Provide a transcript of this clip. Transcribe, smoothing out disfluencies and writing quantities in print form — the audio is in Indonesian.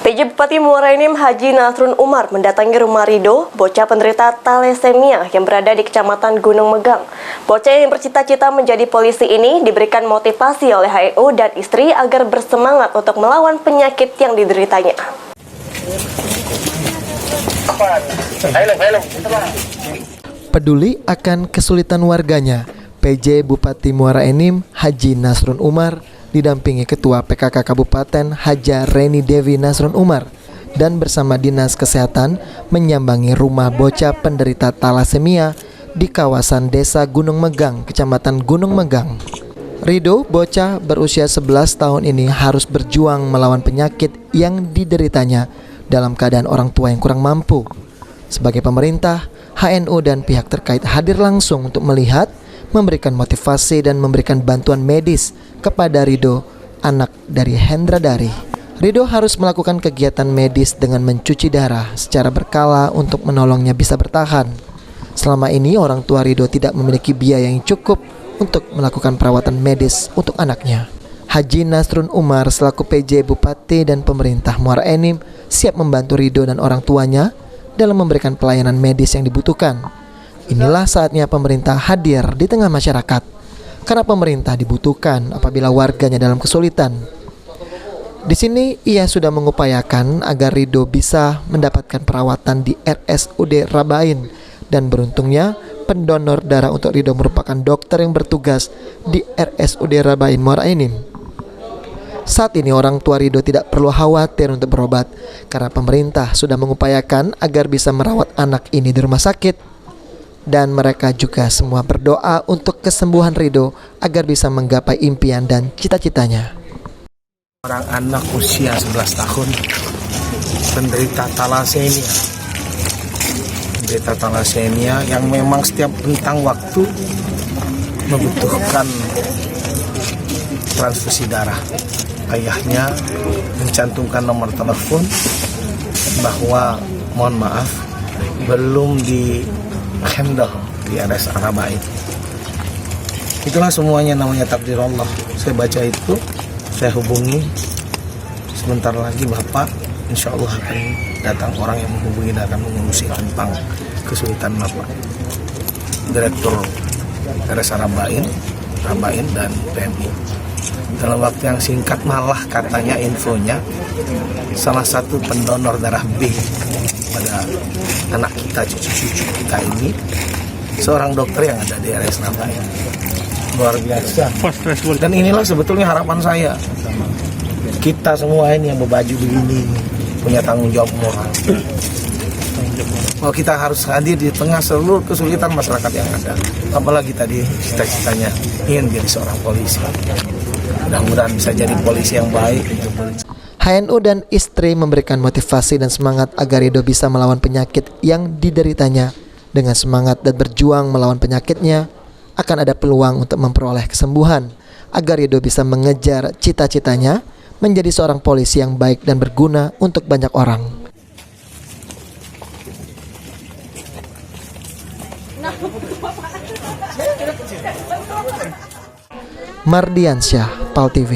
PJ Bupati Muara Enim Haji Nasrun Umar mendatangi rumah Rido, bocah penderita thalassemia yang berada di Kecamatan Gunung Megang. Bocah yang bercita-cita menjadi polisi ini diberikan motivasi oleh HNU dan istri agar bersemangat untuk melawan penyakit yang dideritanya. Peduli akan kesulitan warganya, PJ Bupati Muara Enim Haji Nasrun Umar didampingi Ketua PKK Kabupaten Haja Reni Dewi Nasrun Umar dan bersama Dinas Kesehatan menyambangi rumah bocah penderita thalassemia di kawasan Desa Gunung Megang, Kecamatan Gunung Megang. Rido, bocah berusia 11 tahun ini harus berjuang melawan penyakit yang dideritanya dalam keadaan orang tua yang kurang mampu. Sebagai pemerintah, HNU dan pihak terkait hadir langsung untuk melihat, memberikan motivasi dan memberikan bantuan medis kepada Rido, anak dari Hendra Dari. Rido harus melakukan kegiatan medis dengan mencuci darah secara berkala untuk menolongnya bisa bertahan. Selama ini orang tua Rido tidak memiliki biaya yang cukup untuk melakukan perawatan medis untuk anaknya. Haji Nasrun Umar selaku PJ Bupati dan pemerintah Muara Enim siap membantu Rido dan orang tuanya dalam memberikan pelayanan medis yang dibutuhkan. Inilah saatnya pemerintah hadir di tengah masyarakat, karena pemerintah dibutuhkan apabila warganya dalam kesulitan. Di sini ia sudah mengupayakan agar Rido bisa mendapatkan perawatan di RSUD Rabain, dan beruntungnya pendonor darah untuk Rido merupakan dokter yang bertugas di RSUD Rabain Muara Enim. Saat ini orang tua Rido tidak perlu khawatir untuk berobat, karena pemerintah sudah mengupayakan agar bisa merawat anak ini di rumah sakit. Dan mereka juga semua berdoa untuk kesembuhan Rido agar bisa menggapai impian dan cita-citanya. Orang anak usia 11 tahun penderita thalassemia yang memang setiap rentang waktu membutuhkan transfusi darah. Ayahnya mencantumkan nomor telepon bahwa mohon maaf belum di handle di RS Rabain. Itulah semuanya namanya takdir Allah. Saya baca itu, saya hubungi. Sebentar lagi Bapak insya Allah akan datang orang yang menghubungi dan akan mengurusi tentang kesulitan Bapak. Direktur RS Rabain dan PMI. Dalam waktu yang singkat malah katanya infonya salah satu pendonor darah B pada anak kita, cucu-cucu kita ini seorang dokter yang ada di RS Rabain. Luar biasa. Dan inilah sebetulnya harapan saya. Kita semua ini yang berbaju begini punya tanggung jawab moral. Bahwa kita harus hadir di tengah seluruh kesulitan masyarakat yang ada. Apalagi tadi cita-citanya ingin jadi seorang polisi. Mudah-mudahan bisa jadi polisi yang baik. HNU dan istri memberikan motivasi dan semangat agar Rido bisa melawan penyakit yang dideritanya. Dengan semangat dan berjuang melawan penyakitnya, akan ada peluang untuk memperoleh kesembuhan, agar Rido bisa mengejar cita-citanya menjadi seorang polisi yang baik dan berguna untuk banyak orang. Mardiansyah, PAL TV.